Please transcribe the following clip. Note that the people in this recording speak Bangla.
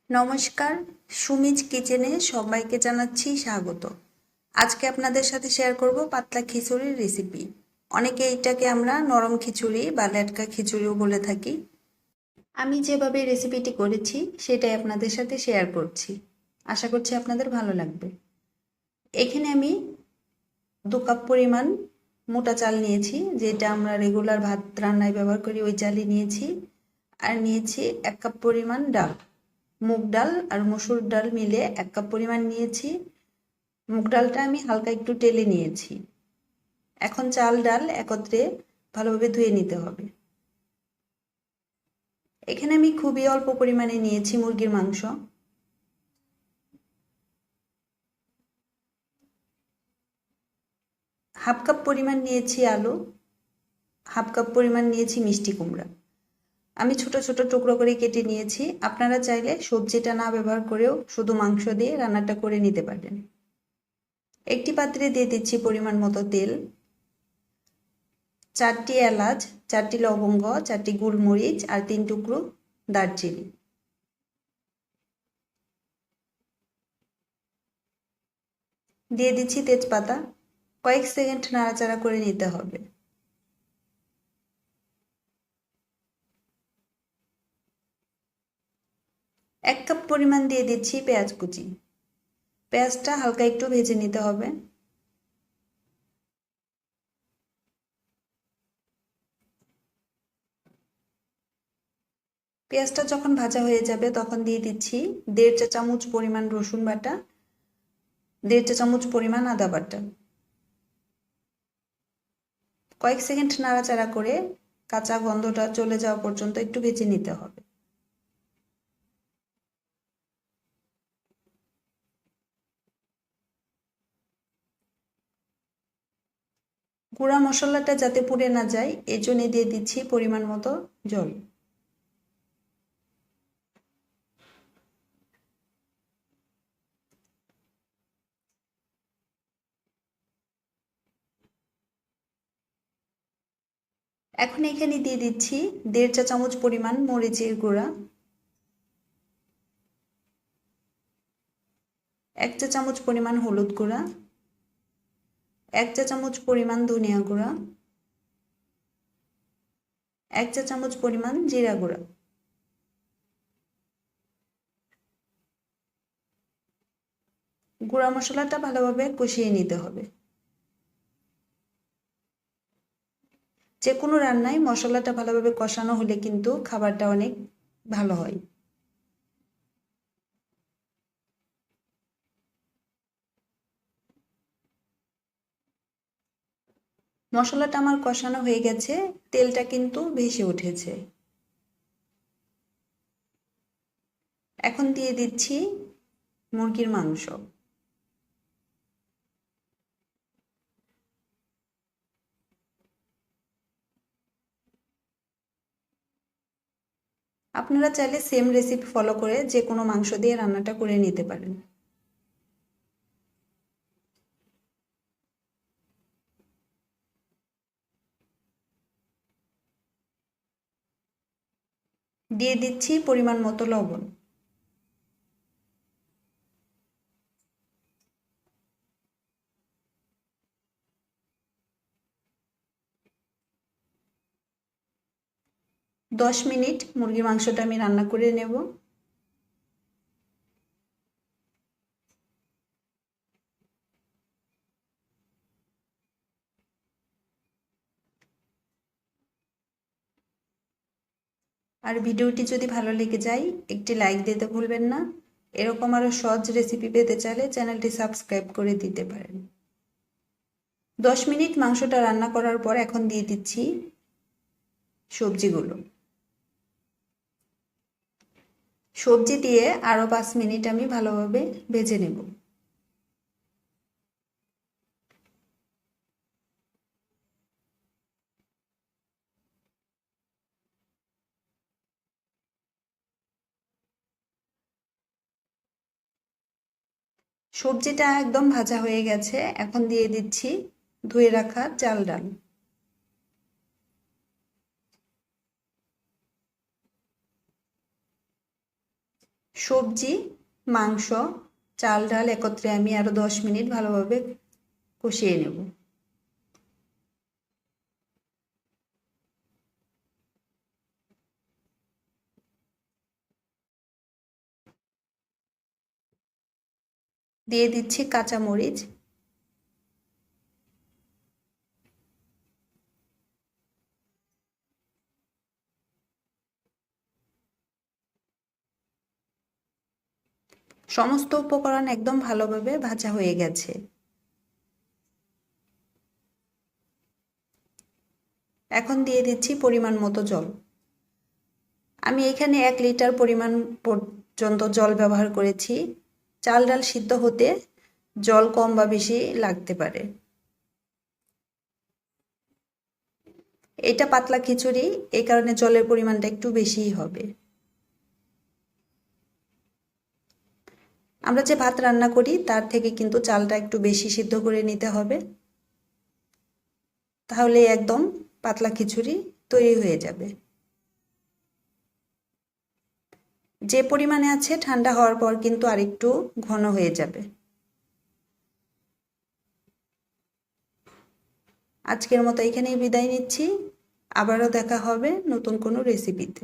নমস্কার, সুমিজ কিচেনে সবাইকে জানাচ্ছি স্বাগত। আজকে আপনাদের সাথে শেয়ার করব পাতলা খিচুড়ির রেসিপি। অনেকে এটাকে আমরা নরম খিচুড়ি বা লেটকা খিচুড়িও বলে থাকি। আমি যেভাবে রেসিপিটি করেছি সেটাই আপনাদের সাথে শেয়ার করছি। আশা করছি আপনাদের ভালো লাগবে। এখানে আমি 2 কাপ পরিমাণ মোটা চাল নিয়েছি, যেটা আমরা রেগুলার ভাত রান্নায় ব্যবহার করি, ওই চালই নিয়েছি। আর নিয়েছি 1 কাপ পরিমাণ ডাল। মুগ ডাল আর মসুর ডাল মিলে 1 কাপ পরিমাণ নিয়েছি। মুগ ডালটা আমি হালকা একটু টেলে নিয়েছি। এখন চাল ডাল একত্রে ভালোভাবে ধুয়ে নিতে হবে। এখানে আমি খুবই অল্প পরিমাণে নিয়েছি মুরগির মাংস। হাফ কাপ পরিমাণ নিয়েছি আলু, হাফ কাপ পরিমাণ নিয়েছি মিষ্টি কুমড়া। আমি ছোট ছোট টুকরো করে কেটে নিয়েছি। আপনারা চাইলে সবজিটা না ব্যবহার করেও শুধু মাংস দিয়ে রান্নাটা করে নিতে পারেন। একটি পাত্রে দিয়ে দিচ্ছি পরিমাণ মতো তেল, 4টি এলাচ, 4টি লবঙ্গ, 4টি গোলমরিচ আর 3 টুকরো দারচিনি। দিয়ে দিচ্ছি তেজপাতা। কয়েক সেকেন্ড নাড়াচাড়া করে নিতে হবে। এক কাপ পরিমাণ দিয়ে দিচ্ছি পেঁয়াজ কুচি। পেঁয়াজটা হালকা একটু ভেজে নিতে হবে। পেঁয়াজটা যখন ভাজা হয়ে যাবে তখন দিয়ে দিচ্ছি 1.5 চা চামচ পরিমাণ রসুন বাটা, 1.5 চা চামচ পরিমাণ আদা বাটা। কয়েক সেকেন্ড নাড়াচাড়া করে কাঁচা গন্ধটা চলে যাওয়া পর্যন্ত একটু ভেজে নিতে হবে। গুঁড়া মশলাটা যাতে পুড়ে না যায় এই জন্য দিয়ে দিচ্ছি পরিমাণ মতো জল। এখন এখানে দিয়ে দিচ্ছি 1.5 চা চামচ পরিমাণ মরিচের গুঁড়া, 1 চা চামচ পরিমাণ হলুদ গুঁড়া, 1 চা চামচ পরিমাণ ধনিয়া গুঁড়া, 1 চা চামচ পরিমাণ জিরা গুঁড়া। গুঁড়া মশলাটা ভালোভাবে কষিয়ে নিতে হবে। যে কোনো রান্নায় মশলাটা ভালোভাবে কষানো হলে কিন্তু খাবারটা অনেক ভালো হয়। মশলাটা আমার কষানো হয়ে গেছে, তেলটা কিন্তু ভেসে উঠেছে। এখন দিয়ে দিচ্ছি মুরগির মাংস। আপনারা চাইলে সেম রেসিপি ফলো করে যে কোনো মাংস দিয়ে রান্নাটা করে নিতে পারেন। দিয়ে দিচ্ছি পরিমাণ মতো লবণ। দশ মিনিট মুরগির মাংসটা আমি রান্না করে নেব। আর ভিডিওটি যদি ভালো লেগে যায় একটি লাইক দিতে ভুলবেন না। এরকম আরও সহজ রেসিপি পেতে চাইলে চ্যানেলটি সাবস্ক্রাইব করে দিতে পারেন। 10 মিনিট মাংসটা রান্না করার পর এখন দিয়ে দিচ্ছি সবজিগুলো। সবজি দিয়ে আরও 5 মিনিট আমি ভালোভাবে ভেজে নেব। সবজিটা একদম ভাজা হয়ে গেছে। এখন দিয়ে দিচ্ছি ধুয়ে রাখা চাল ডাল। সবজি, মাংস, চাল ডাল একত্রে আমি আরও 10 মিনিট ভালোভাবে কষিয়ে নেব। দিয়ে দিচ্ছি কাঁচা মরিচ, সমস্ত উপকরণ একদম ভালোভাবে ভাজা হয়ে গেছে। এখন দিয়ে দিচ্ছি পরিমাণ মতো জল। আমি এখানে 1 লিটার পরিমাণ পর্যন্ত জল ব্যবহার করেছি। চাল ডাল সিদ্ধ হতে জল কম বা বেশি লাগতে পারে। এটা পাতলা খিচুড়ি, এই কারণে জলের পরিমাণটা একটু বেশিই হবে। আমরা যে ভাত রান্না করি তার থেকে কিন্তু চালটা একটু বেশি সিদ্ধ করে নিতে হবে, তাহলে একদম পাতলা খিচুড়ি তৈরি হয়ে যাবে। যে পরিমাণে আছে ঠান্ডা হওয়ার পর কিন্তু আরেকটু ঘন হয়ে যাবে। আজকের মতো এখানেই বিদায় নিচ্ছি। আবারও দেখা হবে নতুন কোনো রেসিপিতে।